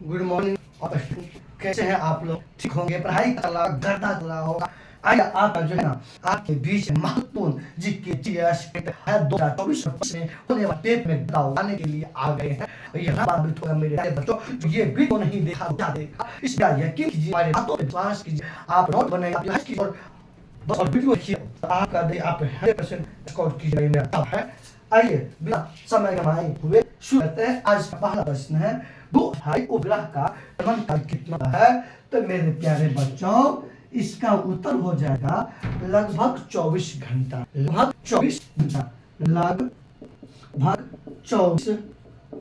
Good morning और कैसे हैं आप लोग? ठीक होंगे? पढ़ाई का लगा गर्दा चल रहा होगा। आइए आपका जो है ना आपके बीच महत्वपूर्ण जीके जीएस है 2024 में होने वाले पेपर में बदलाव लाने के लिए आ गए हैं। ये बात होगा मेरे प्यारे बच्चों, जो ये वीडियो नहीं देखा क्या देखा, इस बात यकीन कीजिए, हमारे बातों पे विश्वास कीजिए, आप नोट बनाइए, आप याद कीजिए और बस और वीडियो देखिए, आपका दे आप 100% स्कोर कीजिए। मेरा है, आइए बिना समय गंवाए हुए शुरू करते हैं। आज का पहला प्रश्न है, भू-अस्थायी उपग्रह का भ्रमणकाल कितना है? तो मेरे प्यारे बच्चों, इसका उत्तर हो जाएगा लगभग 24 घंटा। लगभग 24 घंटा, लगभग 24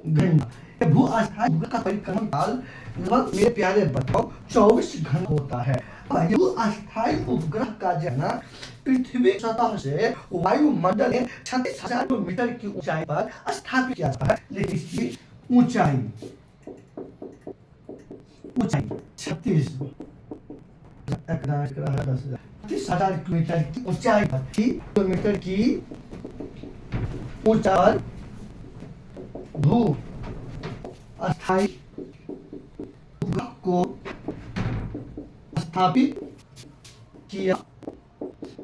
घंटा। भू-अस्थायी उपग्रह का परिक्रमण काल लगभग मेरे प्यारे बच्चों 24 घंटा होता है। भू-अस्थायी उपग्रह का जो है ना पृथ्वी सतह से वायुमंडल में 36,000 किलोमीटर की ऊंचाई पर स्थापित किया जाता है। लेकिन इसकी ऊंचाई 36,000 किलोमीटर की ऊंचाई पर किलोमीटर की ऊंचाई भू अस्थायी उपग्रह को स्थापित किया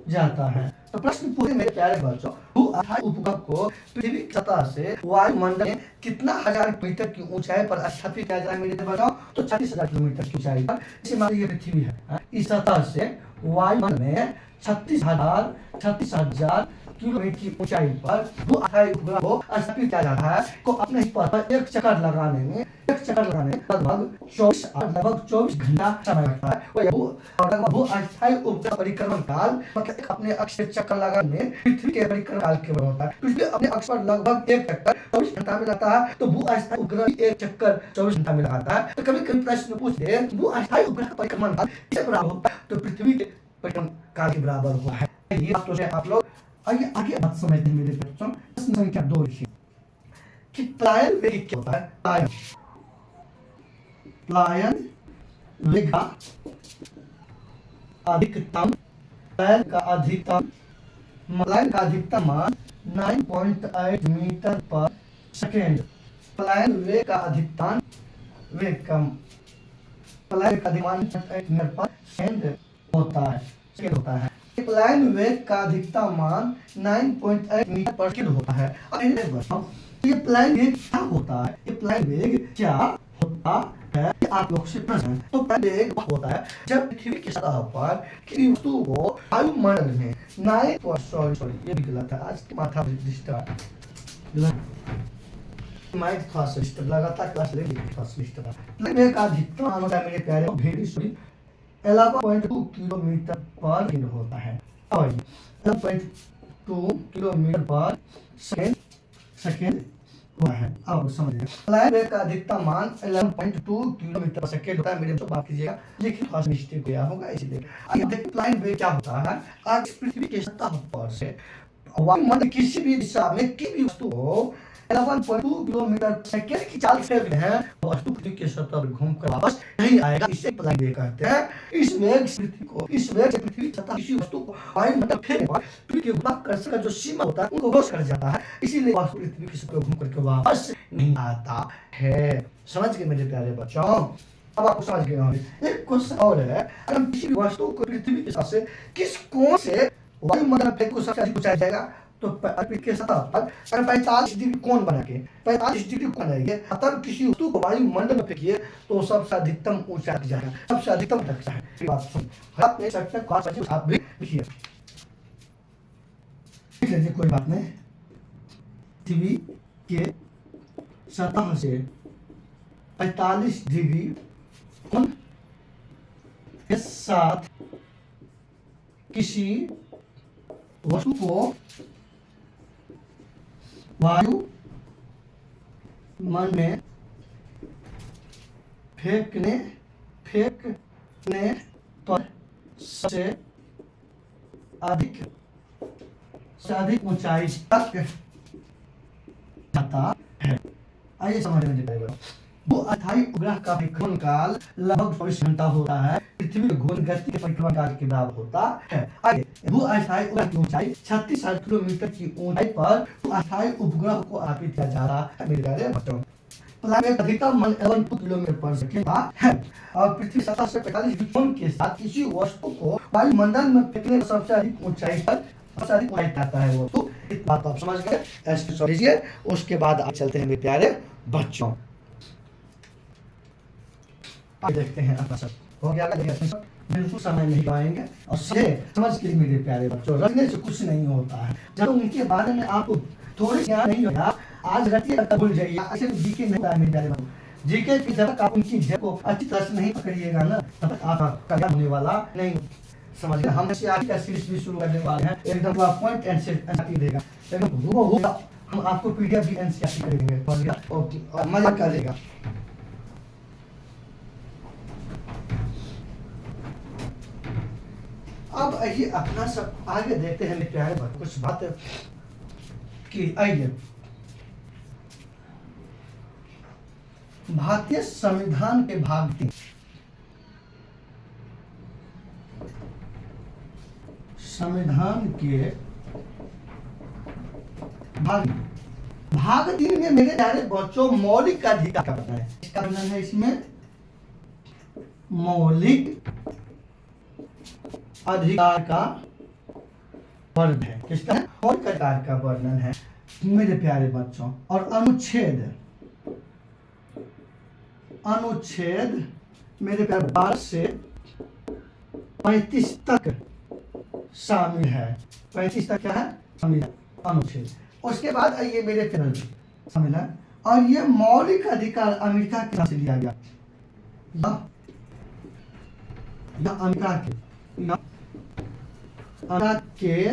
जाता है। तो प्रश्न पूरे मेरे प्यारे बच्चों, भू-अस्थायी उपग्रह को पृथ्वी की सतह से वायुमंडल में कितना हजार किलोमीटर की ऊंचाई पर स्थापित किया जाए मेरे बच्चों? तो 36,000 किलोमीटर की ऊंचाई पर। जैसे मान लीजिए पृथ्वी है, इस सतह से वायुमंडल में 36,000 किलोमीटर की ऊंचाई पर भू-अस्थायी उपग्रह को स्थापित किया जाता है। को अपने इस पर एक चक्कर लगाने में लगभग 24 घंटा समय लगता है। भू-अस्थायी उपग्रह परिक्रमण काल अपने अक्ष पे चक्कर लगाने में पृथ्वी के परिक्रमण काल के बराबर होता है। पृथ्वी अपने अक्ष पर लगभग एक चक्कर 24 घंटा में लगाता है, तो भू-अस्थायी उपग्रह एक चक्कर 24 घंटा में लगाता है। तो कभी कभी प्रश्न पूछते हैं भू-अस्थायी उपग्रह परिक्रमण काल किसके बराबर होता है? तो पृथ्वी के परिक्रमण काल के बराबर हुआ है। ये बात तो आप लोग आइए आगे बात समझते हैं मेरे बच्चों। प्रश्न संख्या 2 लिखिए कि पलायन वेग क्या होता है? पलायन वेग का अधिकतम पलायन का अधिकतम मान 9.8 मीटर पर सेकेंड। पलायन वेग का अधिकतम पलायन का अधिकतम 9.8 मीटर पर सेकेंड होता है। पलायन वेग का अधिकतम मान 9.8 मीटर पर सेकेंड होता है। अब ये पलायन वेग क्या होता है? ये पलायन वेग क्या होता है? आप लोग से प्रश्न है। तो पलायन वेग होता है जब पृथ्वी की सतह पर किसी वस्तु को वायुमंडल में ये भी गलत है, आज माथा डिस्टर्ब लगातार क्लास ले वेग का अधिकतम होता है मेरे प्यारे 11.2 किलोमीटर पर सेकेंड होता है। और 11.2 किलोमीटर पर सेकेंड हुआ है। अब समझिए, पलायन वेग का अधिकतम मान 11.2 किलोमीटर पर सेकेंड होता है। मेरे बात कीजिएगा, लेकिन थोड़ा सा मिस्टेक गया होगा इसलिए। आइए देखिए पलायन वेग क्या होता है। आज पृथ्वी की सतह पर से वायुमंडल किसी भी दिशा में किसी भी वस्तु को 11.2 किलोमीटर सेकेंड की चाल से है वस्तु पृथ्वी के सतह पर घूमकर वापस नहीं आएगा, इसे पलायन वेग कहते हैं। इस वेग से पृथ्वी सतह किसी वस्तु को वायुमंडल फेंकने पर पृथ्वी के गुरुत्वाकर्षण का जो सीमा होता है उनको क्रॉस कर जाता है, इसीलिए वस्तु पृथ्वी की सतह पर घूम करके वापस नहीं आता है। समझ गए मेरे प्यारे बच्चों? अब आपको समझ गए होंगे। एक क्वेश्चन और है, अगर किसी भी वस्तु को पृथ्वी के साथ से किस कोण से वायुमंडल पे को सबसे अधिक ऊंचाई जाएगा? तो पृथ्वी के सतह पर अगर 45 डिग्री कोण बना के 45 डिग्री कोण बनाइए, तब किसी वस्तु को वायुमंडल में फेंकिए तो सबसे अधिकतम ऊंचाई जाएगा, सबसे अधिकतम तक है। बात सुन, आप नहीं सकते क्लास आप भी लिखिए, ठीक है जी, कोई बात नहीं। पृथ्वी के सतह से 45 डिग्री कोण के साथ किसी वस्तु को वायुमंडल में फेंकने पर सबसे अधिक ऊंचाई तक जाता है। आइए समझने जाएगा। भू-अस्थायी उपग्रह का परिक्रमण काल लगभग 24 घंटा होता है। पृथ्वी के घूर्णन गति के परिक्रमण काल के बराबर होता है। आगे, भू-अस्थायी उपग्रह की ऊंचाई 36,000 किलोमीटर की ऊंचाई पर भू-अस्थायी उपग्रह को स्थापित किया जा रहा है मेरे प्यारे बच्चों। प्लान का अधिकतम मान 11 किलोमीटर पर सेकेंड का है और पृथ्वी सतह से 45 डिग्री के साथ किसी वस्तु को वायुमंडल में फेंकने का सबसे अधिक ऊंचाई पर सबसे अधिक ऊंचाई आता है वो। तो इस बात आप समझ गए, ऐसे समझ लीजिए। उसके बाद आप चलते हैं मेरे प्यारे बच्चों, अब देखते हैं अपना सब हो गया। बिल्कुल समय नहीं पाएंगे और समझ के मेरे प्यारे बच्चों, रखने से कुछ नहीं होता है। जब उनके बारे में आपको थोड़ी ज्ञान नहीं होगा, आज रखिए भूल जाइए, ऐसे जीके नहीं होता है मेरे प्यारे बच्चों। जीके की जब तक आप उनकी जगह को अच्छी तरह से नहीं पकड़िएगा ना, तब तक आपका ज्ञान होने वाला नहीं। समझ गए, हम आज का सीरीज भी शुरू करने वाले हैं, एकदम पॉइंट एंड सेट देगा, एकदम हूबहू हम आपको पीडीएफ भी एनसीईआरटी करेंगे, समझ गया, और मजा करेगा। अब आइए अपना सब आगे देखते हैं मेरे प्यारे बच्चों, कुछ बात की। आइए, भारतीय संविधान के भाग 3, संविधान के भाग 3 में मेरे प्यारे बच्चों मौलिक अधिकार का वर्णन है। इसका वर्णन है इसमें मौलिक अधिकार का वर्णन है। किसका है? मौलिक अधिकार का वर्णन है मेरे प्यारे बच्चों। और अनुच्छेद मेरे प्यारे 12 से 35 तक शामिल है। 35 तक क्या है? शामिल है अनुच्छेद। उसके बाद ये मेरे प्यारे शामिल है, और ये मौलिक अधिकार अमेरिका के से लिया गया, अमेरिका के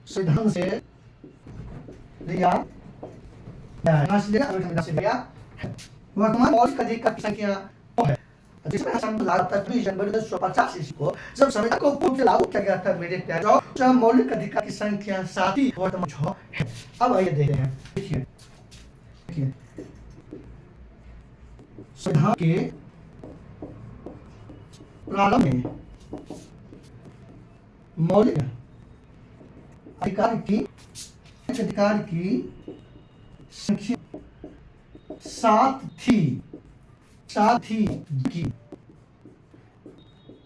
संविधान से लिया गया है। वर्तमान मौलिक अधिकार की संख्या है, जिसमें जनवरी 1950 को जब संविधान को पूर्व से लागू किया गया था मेरे प्यारे, जब मौलिक अधिकार की संख्या 7 ही वर्तमान 6 है। अब आइए देखते हैं, देखिए संविधान के प्रारंभ में मौलिक अधिकार की संख्या 7 थी की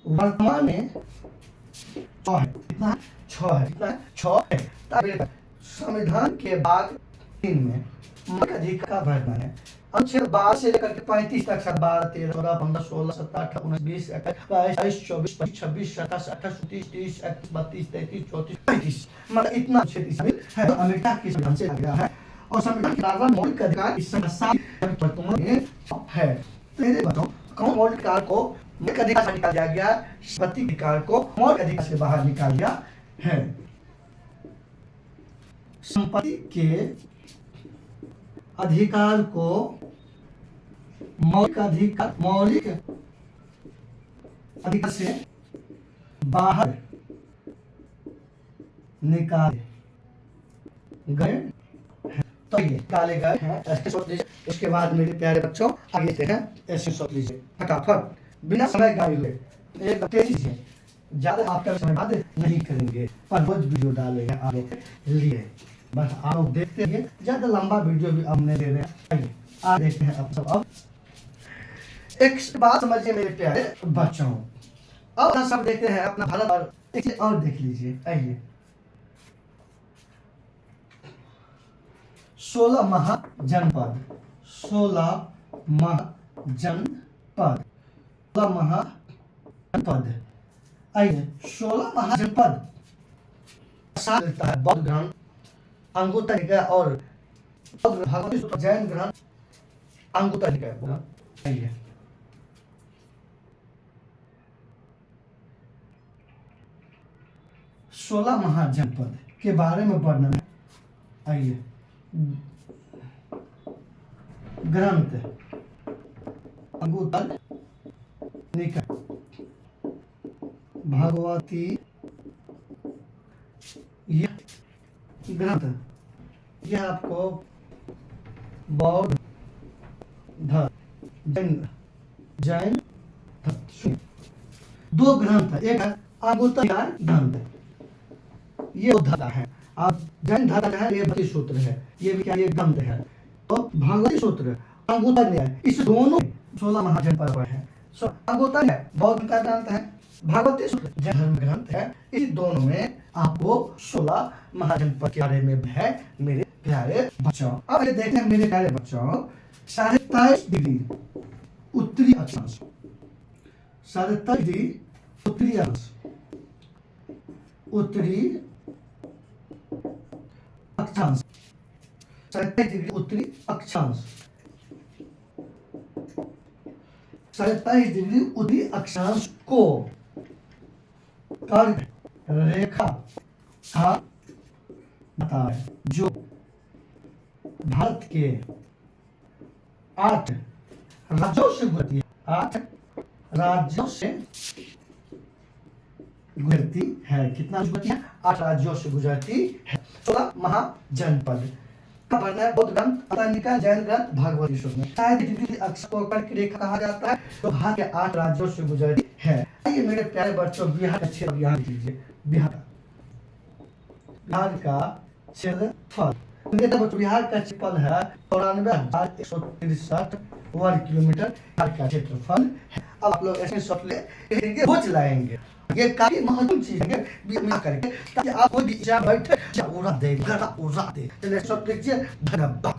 वर्तमान में 6 है। कितना? 6 है। कितना? 6 है। संविधान के भाग 3 में मौलिक अधिकार का वर्णन है। अनुच्छेद 12 से लेकर के 35 तक 12, 13, 14, 15, 16, 17, 18, 19, 20, 21, 22, 24, 25, 26, 27, 28, 29, 30, 31, 32, 33, 34, 35, मतलब इतना अनुच्छेद शामिल है जो अमेरिका के संविधान से लिया गया है। और संविधान के द्वारा मौलिक अधिकार की संख्या वर्तमान में है। मेरे बच्चों, कौन मौलिक अधिकार को मौलिक अधिकार से निकाल दिया गया? संपत्ति अधिकार को मौलिक अधिकार से बाहर निकाल दिया है। संपत्ति के अधिकार को मौलिक अधिकार से बाहर निकाले गए हैं। तो ये निकाले गए हैं, ऐसे सोच लीजिए। इसके बाद मेरे प्यारे बच्चों आगे से हैं, ऐसे सोच लीजिए फटाफट, बिना समय गए हुए, एक तेजी से, ज्यादा आपका समय बाद नहीं करेंगे, पर रोज वीडियो डालेंगे आपके लिए। बस आप देखते हैं, ज्यादा लंबा वीडियो भी हमने दे रहे हैं। आइए आज देखते हैं अब सब। अब एक बात समझिए मेरे प्यारे बच्चों, अब सब देखते हैं अपना भारत, और एक चीज और देख लीजिए। आइए, 16 महाजनपद, 16 महाजनपद, 16 महाजनपद। आइए, 16 महाजनपद साथ मिलता है बौद्ध ग्रंथ, अंगुत्तर निकाय और भगवती सूत्र, जैन ग्रंथ, अंगुत्तर निकाय। आइए, सोलह महाजनपद के बारे में वर्णन है। आइए, ग्रंथ अंगुत्तर निकाय, भगवती यह ग्रंथ, यह आपको बौद्ध धर्म, जैन धर्म, दो ग्रंथ है। एक है अंगुत्तर निकाय ग्रंथ, ये उद्धता है। आप जैन धर्म है, ये भक्ति सूत्र है, ये भी क्या, ये ग्रंथ है। तो भगवती सूत्र अंगूठा न्याय, इस दोनों 16 महाजनपद हैं। अंगूठा न्याय बौद्ध का ग्रंथ है, भगवती सूत्र जैन धर्म ग्रंथ है। इस दोनों में आपको 16 महाजनपद के बारे में है मेरे प्यारे बच्चों। अब ये देखें मेरे प्यारे बच्चों, 27 डिग्री उत्तरी अक्षांश, 27 डिग्री उत्तरी अक्षांश, उत्तरी अक्षांश, 27 डिग्री उत्तरी अक्षांश, 27 डिग्री उत्तरी अक्षांश को कर्क रेखा का बता है, जो भारत के 8 राज्यों से गुजरती है, 8 राज्यों से गुजरती है। कितना गुजरती है? 8 राज्यों से गुजरती है। 16 महाजनपद का पढ़ना है बौद्ध ग्रंथ, अतनिका जैन ग्रंथ, भगवती सूत्र में। शायद अक्ष को कर्क रेखा कहा जाता है, तो भारत के 8 राज्यों से गुजरती है। आइए मेरे प्यारे बच्चों, बिहार का क्षेत्र यहाँ लीजिए। बिहार का क्षेत्रफल, बिहार का क्षेत्रफल है 94,163 वर्ग किलोमीटर। बिहार का क्षेत्रफल है। अब आप लोग ऐसे शॉर्ट ले बुझ लाएंगे, ये काफी महत्वपूर्ण चीज है करके, ताकि आप कोई भी बैठे उड़ा दे, चलिए शॉर्ट लीजिए। धन्यवाद।